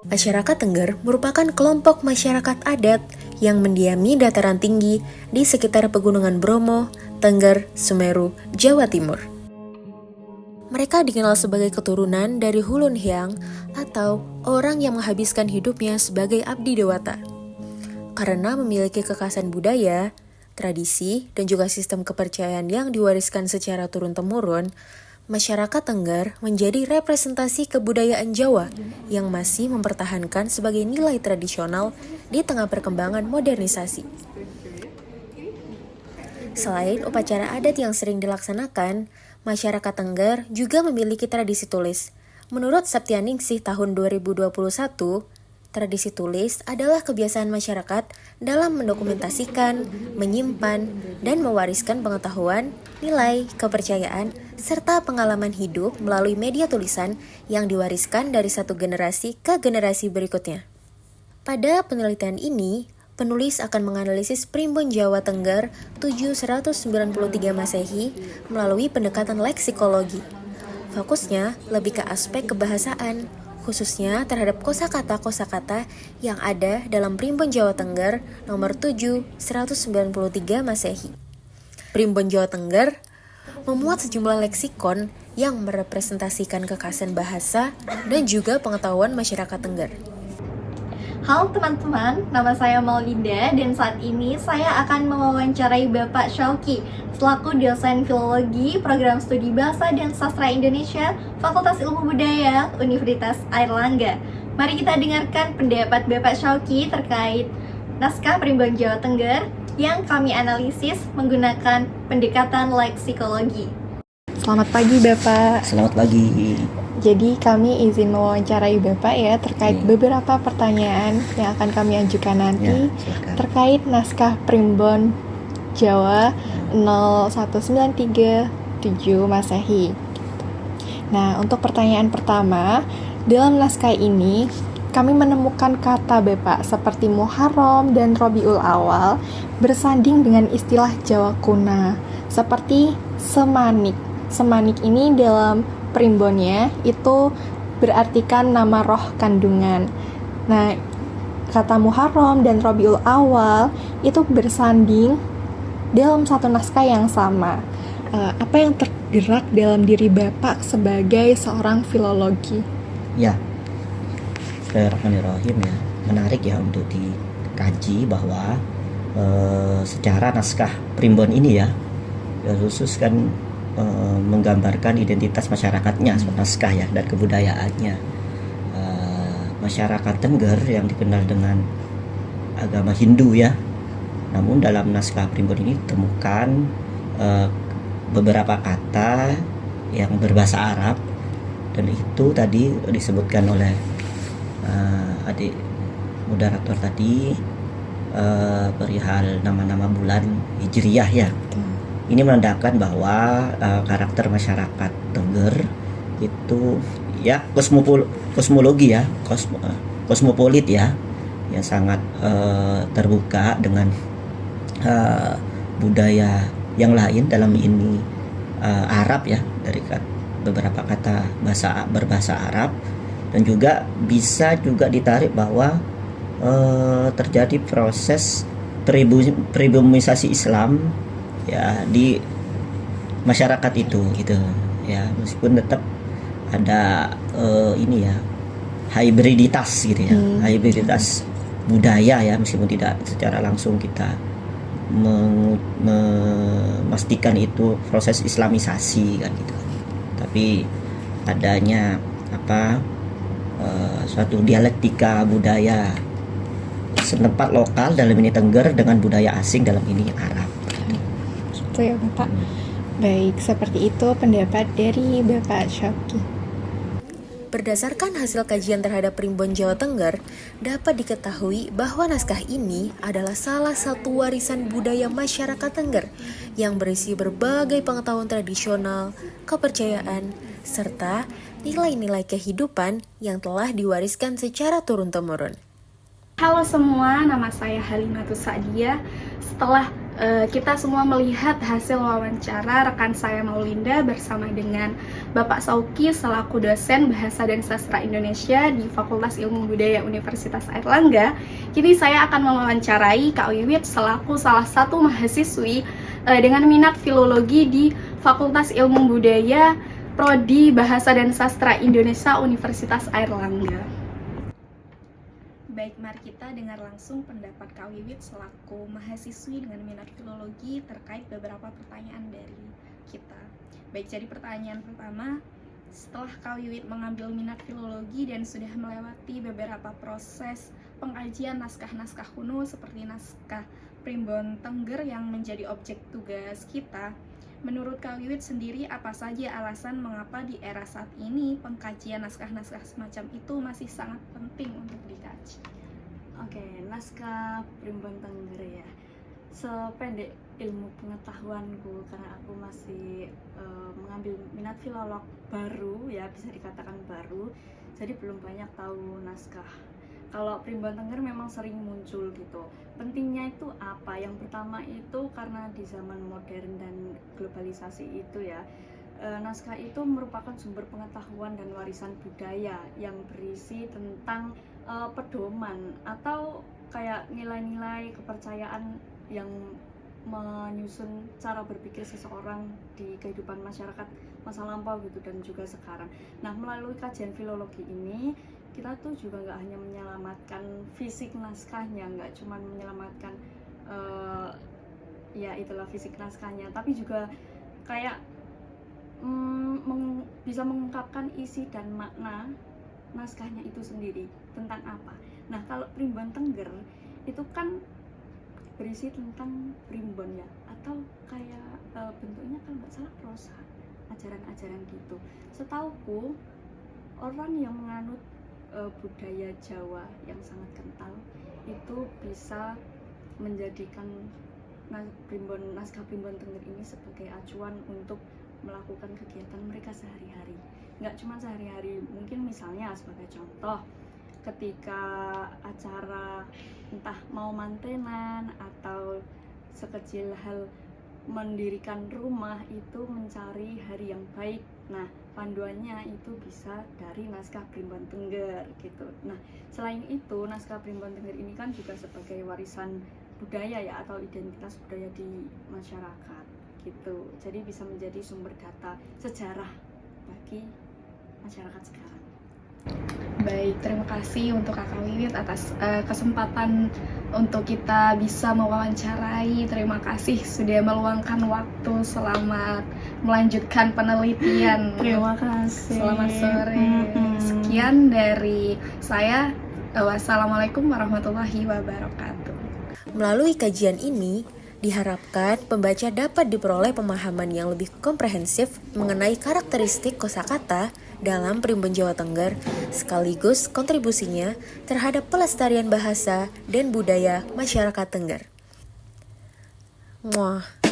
Masyarakat Tengger merupakan kelompok masyarakat adat yang mendiami dataran tinggi di sekitar Pegunungan Bromo, Tengger, Semeru, Jawa Timur. Mereka dikenal sebagai keturunan dari Hulun Hyang atau orang yang menghabiskan hidupnya sebagai abdi dewata. Karena memiliki kekhasan budaya, tradisi, dan juga sistem kepercayaan yang diwariskan secara turun-temurun, masyarakat Tengger menjadi representasi kebudayaan Jawa yang masih mempertahankan sebagai nilai tradisional di tengah perkembangan modernisasi. Selain upacara adat yang sering dilaksanakan, masyarakat Tengger juga memiliki tradisi tulis. Menurut Septianingsih tahun 2021, tradisi tulis adalah kebiasaan masyarakat dalam mendokumentasikan, menyimpan, dan mewariskan pengetahuan, nilai, kepercayaan, serta pengalaman hidup melalui media tulisan yang diwariskan dari satu generasi ke generasi berikutnya. Pada penelitian ini, penulis akan menganalisis primbon Jawa Tengger 793 Masehi melalui pendekatan leksikologi. Fokusnya lebih ke aspek kebahasaan, khususnya terhadap kosakata-kosakata yang ada dalam Primbon Jawa Tengger nomor 7 193 Masehi. Primbon Jawa Tengger memuat sejumlah leksikon yang merepresentasikan kekhasan bahasa dan juga pengetahuan masyarakat Tengger. Halo teman-teman, nama saya Maulinda dan saat ini saya akan mewawancarai Bapak Syauki selaku dosen filologi program studi Bahasa dan Sastra Indonesia Fakultas Ilmu Budaya Universitas Airlangga. Mari kita dengarkan pendapat Bapak Syauki terkait naskah Primbon Jawa Tengger yang kami analisis menggunakan pendekatan leksikologi. Selamat pagi Bapak. Selamat pagi. Jadi kami izin mewawancarai Bapak ya terkait beberapa pertanyaan yang akan kami ajukan nanti terkait naskah Primbon Jawa 01937 Masehi. Nah, untuk pertanyaan pertama, dalam naskah ini kami menemukan kata Bapak seperti Muharram dan Rabiul Awal bersanding dengan istilah Jawa kuna seperti semanik. Semanik ini dalam primbonnya itu berartikan nama roh kandungan. Nah, kata Muharram dan Rabiul Awal itu bersanding dalam satu naskah yang sama. Apa yang tergerak dalam diri Bapak sebagai seorang filologi? Ya, Bismillahirrahmanirrahim ya. Menarik ya untuk dikaji bahwa secara naskah primbon ini ya khusus kan menggambarkan identitas masyarakatnya, naskah ya, dan kebudayaannya. Masyarakat Tengger yang dikenal dengan agama Hindu ya. Namun dalam naskah primbon ini ditemukan beberapa kata yang berbahasa Arab, dan itu tadi disebutkan oleh adik moderator tadi perihal nama-nama bulan Hijriyah ya. Ini menandakan bahwa karakter masyarakat Tengger itu ya kosmologi ya, kosmopolit ya, yang sangat terbuka dengan budaya yang lain, dalam ini Arab ya, dari beberapa kata berbahasa Arab, dan juga bisa juga ditarik bahwa terjadi proses pribumisasi Islam ya di masyarakat itu gitu ya, meskipun tetap ada ini ya hibriditas gitu ya, hibriditas budaya ya, meskipun tidak secara langsung kita memastikan itu proses islamisasi kan gitu, tapi adanya suatu dialektika budaya setempat lokal dalam ini Tengger dengan budaya asing dalam ini Arab. Itu ya Bapak. Baik, seperti itu pendapat dari Bapak Syauki. Berdasarkan hasil kajian terhadap Primbon Jawa Tengger, dapat diketahui bahwa naskah ini adalah salah satu warisan budaya masyarakat Tengger yang berisi berbagai pengetahuan tradisional, kepercayaan, serta nilai-nilai kehidupan yang telah diwariskan secara turun-temurun. Halo semua, nama saya Halimatus Sa'diyah. Setelah kita semua melihat hasil wawancara rekan saya Maulinda bersama dengan Bapak Sauki selaku dosen Bahasa dan Sastra Indonesia di Fakultas Ilmu Budaya Universitas Airlangga. Kini saya akan mewawancarai Kak Wiwit selaku salah satu mahasiswi dengan minat filologi di Fakultas Ilmu Budaya Prodi Bahasa dan Sastra Indonesia Universitas Airlangga. Baik, mari kita dengar langsung pendapat Kak Wiwit selaku mahasiswi dengan minat filologi terkait beberapa pertanyaan dari kita. Baik, jadi pertanyaan pertama, setelah Kak Wiwit mengambil minat filologi dan sudah melewati beberapa proses pengkajian naskah-naskah kuno seperti naskah Primbon Tengger yang menjadi objek tugas kita, menurut Kak Wiwit sendiri apa saja alasan mengapa di era saat ini pengkajian naskah-naskah semacam itu masih sangat penting untuk dikaji? Oke, naskah Primbon Tengger ya. Sependek ilmu pengetahuanku, karena aku masih mengambil minat filolog baru ya, bisa dikatakan baru, jadi belum banyak tahu naskah. Kalau Primbon Tengger memang sering muncul gitu. Pentingnya itu apa? Yang pertama itu karena di zaman modern dan globalisasi itu ya, naskah itu merupakan sumber pengetahuan dan warisan budaya yang berisi tentang pedoman atau kayak nilai-nilai kepercayaan yang menyusun cara berpikir seseorang di kehidupan masyarakat masa lampau gitu dan juga sekarang. Nah, melalui kajian filologi ini kita tuh juga nggak hanya menyelamatkan fisik naskahnya, nggak cuma menyelamatkan ya itulah fisik naskahnya, tapi juga kayak bisa mengungkapkan isi dan makna naskahnya itu sendiri tentang apa. Nah, kalau Primbon Tengger itu kan berisi tentang primbon ya, atau kayak bentuknya kalau nggak salah prosa, ajaran-ajaran gitu. Setauku orang yang menganut budaya Jawa yang sangat kental itu bisa menjadikan naskah Primbon Tengger ini sebagai acuan untuk melakukan kegiatan mereka sehari-hari. Nggak cuma sehari-hari, mungkin misalnya sebagai contoh ketika acara entah mau mantenan atau sekecil hal mendirikan rumah itu mencari hari yang baik. Nah, panduannya itu bisa dari naskah Primbon Tengger gitu. Nah, selain itu naskah Primbon Tengger ini kan juga sebagai warisan budaya ya, atau identitas budaya di masyarakat gitu. Jadi bisa menjadi sumber data sejarah bagi masyarakat sekarang. Baik, terima kasih untuk Kakak Wiwit atas kesempatan untuk kita bisa mewawancarai. Terima kasih sudah meluangkan waktu. Selamat melanjutkan penelitian. Terima kasih. Selamat sore. Sekian dari saya. Wassalamualaikum warahmatullahi wabarakatuh. Melalui kajian ini, diharapkan pembaca dapat diperoleh pemahaman yang lebih komprehensif mengenai karakteristik kosakata dalam Primbon Jawa Tengger, sekaligus kontribusinya terhadap pelestarian bahasa dan budaya masyarakat Tengger. Muah.